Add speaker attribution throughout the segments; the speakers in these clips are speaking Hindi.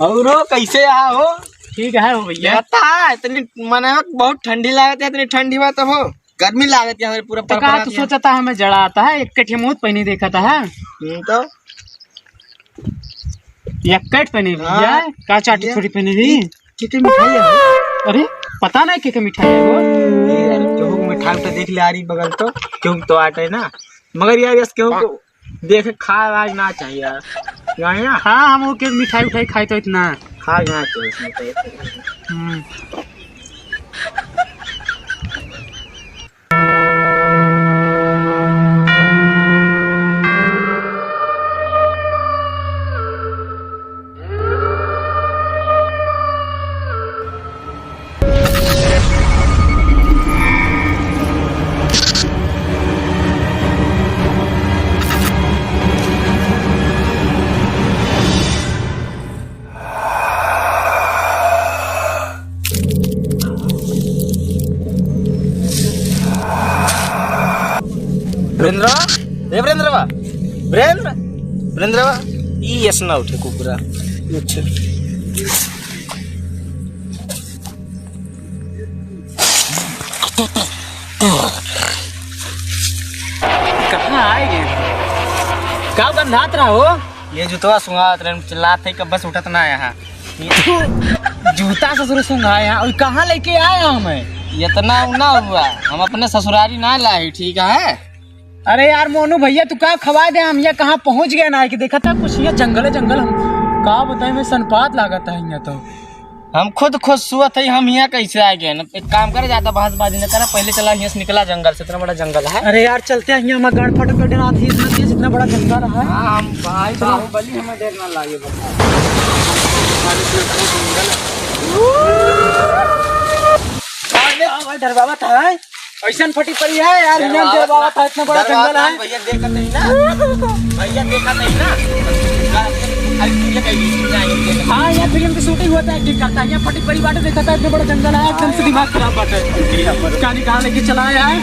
Speaker 1: और हो कैसे यहाँ हो?
Speaker 2: ठीक है हो भैया।
Speaker 1: इतनी मने बहुत ठंडी लागत है, इतनी ठंडी में तो हो गर्मी लागत है हमारे पूरा
Speaker 2: तो कहा तो सोचा था हमें जड़ा आता है, एक कट मुँह पहनी देखा था है
Speaker 1: तो
Speaker 2: एक पहनी भैया का चाटी थोड़ी पहनी थी।
Speaker 1: कितनी मिठाई है?
Speaker 2: अरे पता नहीं क्या मिठाई है वो।
Speaker 1: क्यों मिठाई तो देख ले आ रही बगल तो क्यों तो आटे ना, मगर यार इस क्यों को देखे खा आज ना चाहिए यार।
Speaker 2: हाँ हम वो मिठाई उठाई खाए तो इतना
Speaker 1: खा ना चाहिए। वीरेंद्र ये ना उठे कुकुरा। अच्छा
Speaker 2: कहाँ आए का बंधात रहा हो?
Speaker 1: ये जूतवा सुंगात रहे चिल्लात है कि बस उठत ना यहाँ।
Speaker 2: जूता ससुर सुंघा यहाँ और कहाँ लेके आए हमें?
Speaker 1: इतना ना हुआ, हम अपने ससुरारी ना लाए। ठीक है
Speaker 2: अरे यार मोनू भैया तू क्या खवा दे, हम यहाँ कहाँ पहुँच गए ना कि देखा था कुछ ये जंगल है जंगल। हम कहा बताए मैं सनपात लागत है यहाँ तो
Speaker 1: हम खुद सुअत है। हम यहाँ कैसे आ गए ना, एक काम करे ज्यादा बहसबाजी न करा, पहले चला यहाँ से निकला जंगल से, इतना बड़ा जंगल है।
Speaker 2: अरे यार चलते हैं यहाँ हमारा गाड़ फट कर देना थी इतना तेज इतना बड़ा जंगल है।
Speaker 1: हम भाई बाहुबली हमें देर ना लागे
Speaker 2: भाई डरवावा था ऐसा फटी पड़ी है यार, डरवावा था इतना बड़ा जंगल है।
Speaker 1: भैया देखा नहीं ना, भैया देखा नहीं ना।
Speaker 2: हाँ यहाँ फिल्म की शूटिंग होता है, ठीक करता है। यहाँ फटी पड़ी बाटे देखा था इतना बड़ा जंगल है, एकदम से दिमाग खराब बाटे। कहानी कहाँ लेके चला है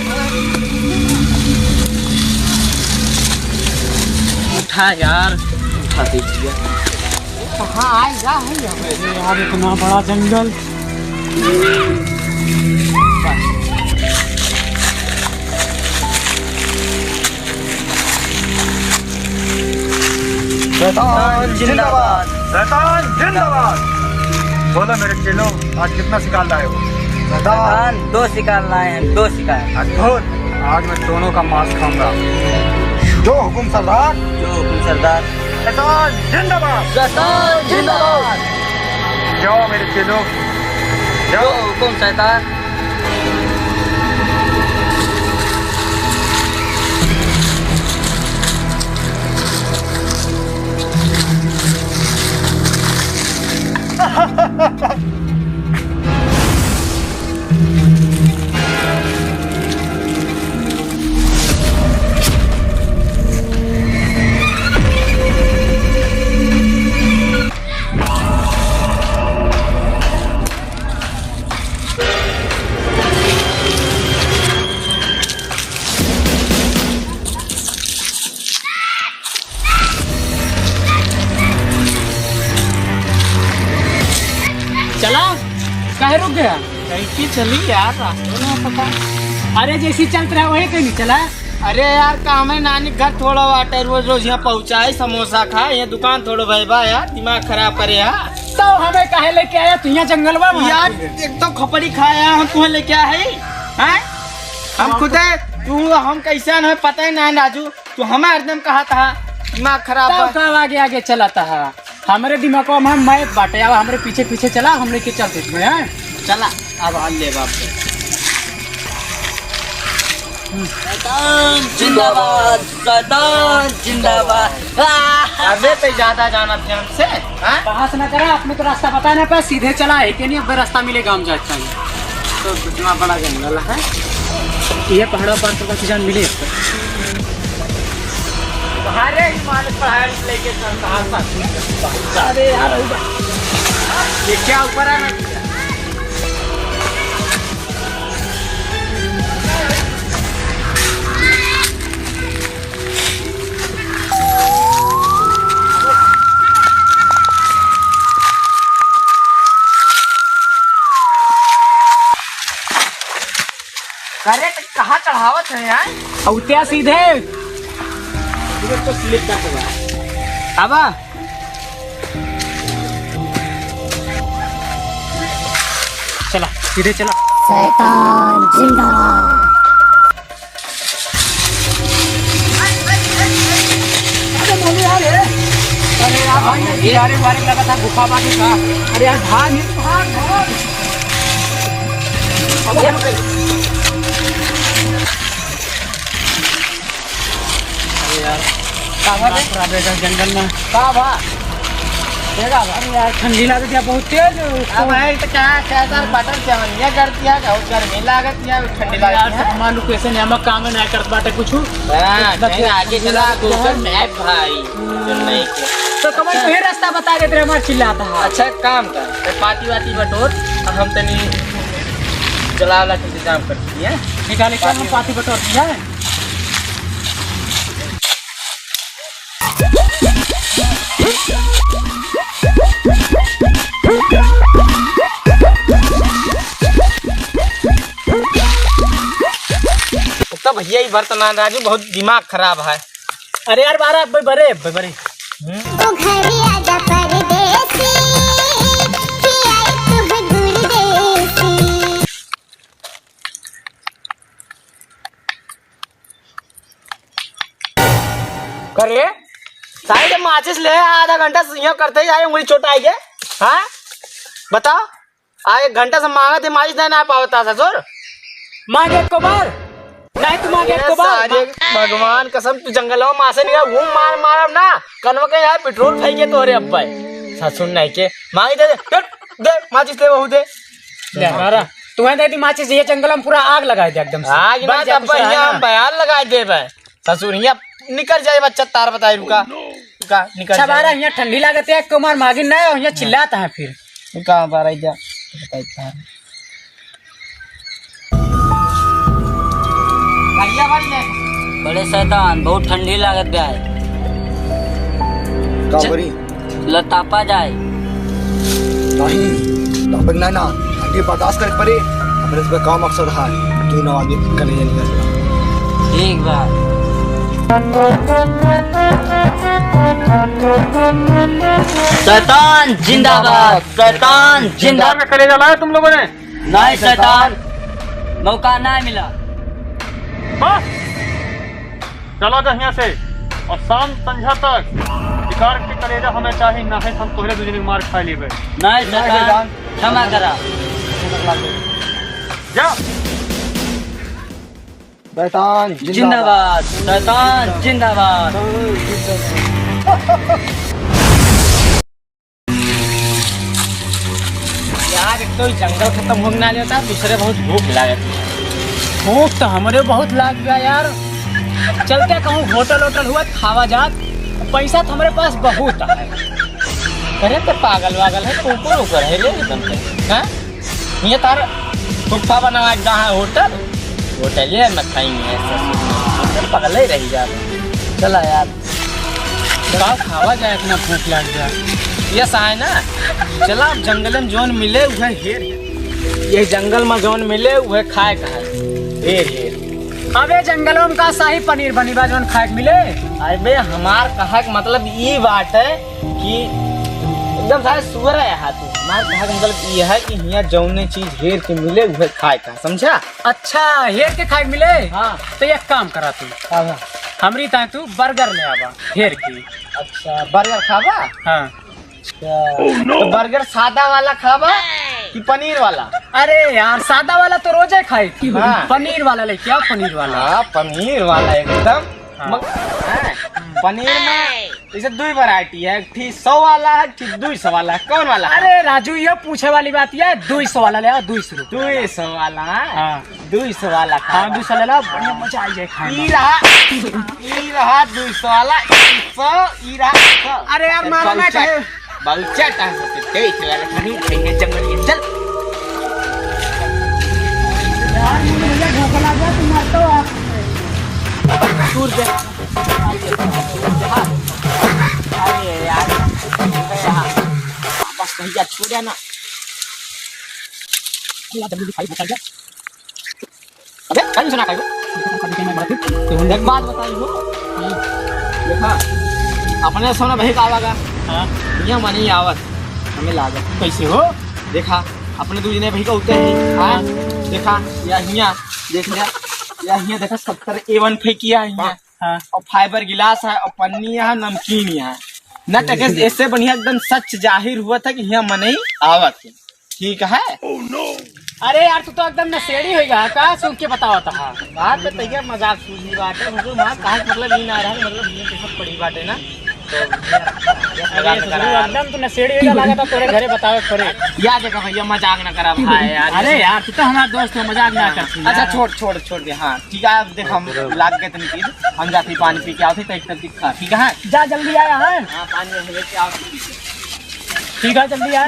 Speaker 1: उठा यार, उठा दीजिए।
Speaker 2: कहाँ आएगा है यार इतना बड़ा जंगल।
Speaker 1: शैतान जिंदाबाद, शैतान जिंदाबाद।
Speaker 3: बोलो मेरे चेलो आज कितना शिकार लाए हो?
Speaker 1: शैतान 2 शिकार लाए हैं, 2 शिकार।
Speaker 3: अद्भुत, आज मैं दोनों का मांस खाऊंगा। जो हुकुम सरदार,
Speaker 1: जो हुकुम सरदार।
Speaker 3: शैतान जिंदाबाद,
Speaker 1: शैतान जिंदाबाद।
Speaker 3: जाओ मेरे चेलो
Speaker 1: जो
Speaker 3: जाओ।
Speaker 1: हुकुम शैतान।
Speaker 2: चला कहे रुक गया?
Speaker 1: कैसी चली यार, रास्ते में पता।
Speaker 2: अरे जैसी चल रहा वही कहीं नहीं चला।
Speaker 1: अरे यार काम है, नानी घर थोड़ा वाटर रोज रोज यहाँ पहुँचाए, समोसा खाए, यहाँ दुकान थोड़ा भैया यार दिमाग खराब करे यार।
Speaker 2: तो हमें कहे लेके आया तू यहाँ जंगल में
Speaker 1: यार एक तो खपड़ी खाया हम तुम्हें लेके आए हैं। हम खुद है तू हम कैसे न पता ही ना राजू, तू हमें हरदम कहा था दिमाग खराब।
Speaker 2: आगे आगे चलाता है हमारे दिमाग में मैं बाटे। अब हमारे पीछे पीछे चला, हम लेके चलते तुम्हें।
Speaker 1: चला अब हाल ले बाप शैतान जिंदाबाद, शैतान जिंदाबाद। अबे तो ज्यादा जाना ध्यान से।
Speaker 2: कहाँ से ना करा, अपने तो रास्ता पता नहीं पे सीधे चला है कि नहीं, अब रास्ता मिलेगा हम जाते हैं।
Speaker 1: तो कितना बड़ा जंगल है
Speaker 2: ये पहाड़ों पर तो किसान मिले।
Speaker 1: अरे हिमालय पहाड़ लेके चलता। अरे यार ये क्या ऊपर है ना। अरे तो कहाँ चढ़ावत है यार?
Speaker 2: औत्या सीधे
Speaker 1: तो स्लिप कर देगा। अब
Speaker 2: चला सीधे चला।
Speaker 4: शैतान जिंदाबाद।
Speaker 2: अरे यार भाई यार बारे लगा था गुफा बाकी का। अरे यार भाग जंगल में अरे यार ठंडी लागत है बहुत तेज।
Speaker 1: अब है तो क्या सर बटन क्या ये करती है क्या गर्मी लागत है ठंडी लागत है।
Speaker 2: हमारा लोकेशन है, हम काम नहीं करत बाटे कुछ।
Speaker 1: नहीं आगे चला गूगल मैप भाई नहीं के
Speaker 2: तो कमल तो ये रास्ता बता के तेरे हमार चिल्लाता है।
Speaker 1: अच्छा एक काम कर तो पाती वाती बटोर और हम तनी जला वाला के इंतजाम करती है।
Speaker 2: निकाले क्या हम पाती बटोर दिया है।
Speaker 1: तो भैया ये वर्तमान राजू बहुत दिमाग खराब है।
Speaker 2: अरे यार बारह बरे बरे
Speaker 4: ओ घरे आजा परदेसी, पियाई तुम्हें गुरदेसी।
Speaker 1: कर ले साइड माचिस ले आधा घंटा से यहाँ करते ही जाए उंगली चोट आई है। हाँ बताओ आ 1 घंटा से मांगा थे माचिस नहीं ना पावता ससुर।
Speaker 2: मांगे को बार नहीं तू मांगे को बार।
Speaker 1: भगवान कसम तू जंगलों में से निकल घूम मार ना कनवा के यार पेट्रोल फेंके तोरे अब्बा ससुर नहीं के मांगी दे माचिस दे बहू दे
Speaker 2: मारा तुम्हें दे दी माचिस। ये जंगल में पूरा आग लगा दे एकदम से।
Speaker 1: आग ना तब भैया हम बयान लगा दे ससुर यहाँ निकल जाए बच्चा तार बताए रुका निकल
Speaker 2: अच्छा बारह यहाँ ठंडी लागत है कुमार मागिन नहीं और यहाँ चिल्लाता है फिर
Speaker 1: कहाँ बारह जा बताइए
Speaker 5: बड़े शैतान बहुत ठंडी लागत है।
Speaker 3: काबरी
Speaker 5: लतापा जाए
Speaker 3: नहीं तब ना ना ठंडी बर्दाश्त कर पड़े हमरे पे काम अक्सर है तू ना आगे करे निकल।
Speaker 5: ठीक बा। शैतान जिंदाबाद, शैतान जिंदाबाद।
Speaker 3: करे जा लाया तुम लोगों ने।
Speaker 5: नहीं शैतान मौका नहीं मिला।
Speaker 6: बस चलो जा यहाँ से और शाम संझा तक शिकार के कलेजा हमें चाहिए ना है हम तोहरे दूसरे मार खा लेबे।
Speaker 5: नहीं शैतान क्षमा करा।
Speaker 6: जा
Speaker 3: शैतान
Speaker 5: जिंदाबाद, शैतान जिंदाबाद।
Speaker 1: यार एक तो जंगल खत्म होने ना लेता दूसरे बहुत भूख लागत
Speaker 2: भूख तो हमारे बहुत लाग गया यार। चलते कहूँ होटल हुआ खावा जात। पैसा तो हमारे पास बहुत है।
Speaker 1: अरे तो पागल वागल है ऊपर ऊपर है ले एकदम से हाँ ये तार गुफा बना जहाँ होटल ये मैं खाएंगे ऐसा पागल ही रही जा चला यार
Speaker 2: क्या खावा जाए इतना भूख लग गया।
Speaker 1: ये है ना चला अब जंगल में जोन मिले वह हेर ये जंगल में जोन मिले वह खाए का है हेर
Speaker 2: अबे जंगलों में का शाही पनीर बनी बा जोन खाए के मिले।
Speaker 1: अरे हमार कहा का मतलब ये बात है कि एकदम सारे सुअर है हाथ हमार कहा का मतलब ये है कि यहाँ जौने चीज हेर के मिले वह खाए का समझा।
Speaker 2: अच्छा हेर के खाए के मिले।
Speaker 1: हाँ
Speaker 2: तो एक काम करा तू हमरी ता तू बर्गर ले आवा हेर की।
Speaker 1: अच्छा बर्गर खावा।
Speaker 2: हाँ
Speaker 1: तो बर्गर सादा वाला खावा कि पनीर वाला।
Speaker 2: अरे यार सादा वाला तो रोजे खाए थी।
Speaker 1: हाँ।
Speaker 2: पनीर वाला ले क्या पनीर वाला।
Speaker 1: हाँ पनीर वाला एकदम
Speaker 2: हाँ।
Speaker 1: पनीर में जैसे 2 वैरायटी है ठीक 100 वाला है कि 200 वाला है कौन वाला है?
Speaker 2: अरे राजू ये पूछे वाली बात ये 200 वाला ले आओ 200 रुपये।
Speaker 1: 200 वाला है
Speaker 2: हाँ
Speaker 1: 200 वाला
Speaker 2: हाँ 200 ले ला बढ़िया मजा आ जाए खाने
Speaker 1: ई रहा 200 वाला 100 ई रहा 100।
Speaker 2: अरे यार मारा ना कहे
Speaker 1: बालचट है तेज वाला खरीद लेंगे जंगल ये चल
Speaker 2: यार मुझे भूख लगा तुम मत तो आप
Speaker 1: दूर दे अरे यार बस भैया छोड़ ना
Speaker 2: जल्दी दिखाई बता जा।
Speaker 1: अबे कहीं सुना कहीं एक बात बताइए देखा अपने सोना भाई का आवागा यहाँ मनी आवत हमें लागत
Speaker 2: कैसे हो?
Speaker 1: देखा अपने दू जने भाई का उतर ही हाँ देखा या हिया देख लिया या हिया देखा 70 A1 फेंकिया है हिया
Speaker 2: हाँ
Speaker 1: और फाइबर गिलास है और पन्नी है नमकीन है न टके इससे बढ़िया एकदम सच जाहिर हुआ था कि यहाँ मनी आवत है ठीक है।
Speaker 2: अरे यार तू तो एकदम नशेड़ी हो गया का सुन के बतावा था।
Speaker 1: बात पे तैयार मजाक सूझी बाटे मुझे वहाँ कहा मतलब ये ना रहा मतलब ये बहुत बड़ी बात है ना तो मजाक न करा
Speaker 2: एकदम तू नशेड़ी हो गया लगा था तोरे घरे बतावे पड़े।
Speaker 1: याद है भैया मजाक न करा भाई यार
Speaker 2: अरे यार तू तो हमारा दोस्त हो मजाक ना कर।
Speaker 1: अच्छा छोड़ दे हाँ ठीक है अब देख हम लाग गए तनी चीज हम जाते पानी पी के आओ थे तो एक तरफ दिखा ठीक है
Speaker 2: जा जल्दी आया है।
Speaker 1: हाँ पानी लेके आओ
Speaker 2: ठीक है जल्दी आया।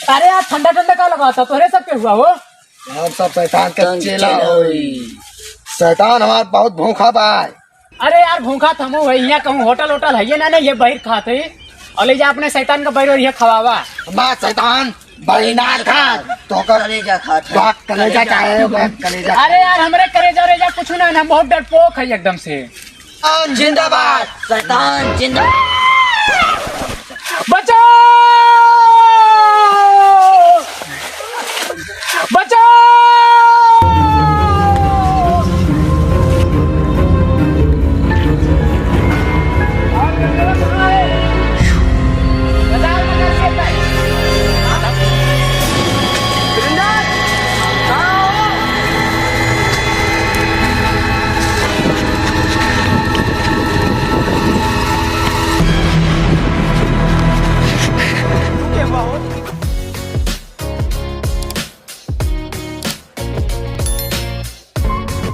Speaker 2: अरे यार ठंडा ठंडा का लगा था तोरे सब के हुआ हो।
Speaker 3: हम सब शैतान का चेला होई शैतान हमार बहुत भूखा बा।
Speaker 2: अरे यार भूखा थमो वही यहाँ कहूँ होटल होटल है ये ना ये बहिर खाते और ले जा अपने शैतान का बहिर और ये खवावा।
Speaker 3: बा शैतान बलिनाथ खा तो
Speaker 5: कलेजा खाता
Speaker 3: कलेजा चाहे कलेजा।
Speaker 2: अरे यार हमरे करेजा कुछ ना हम बहुत डरपोक है एकदम से।
Speaker 3: जिंदाबाद
Speaker 5: शैतान जिंदा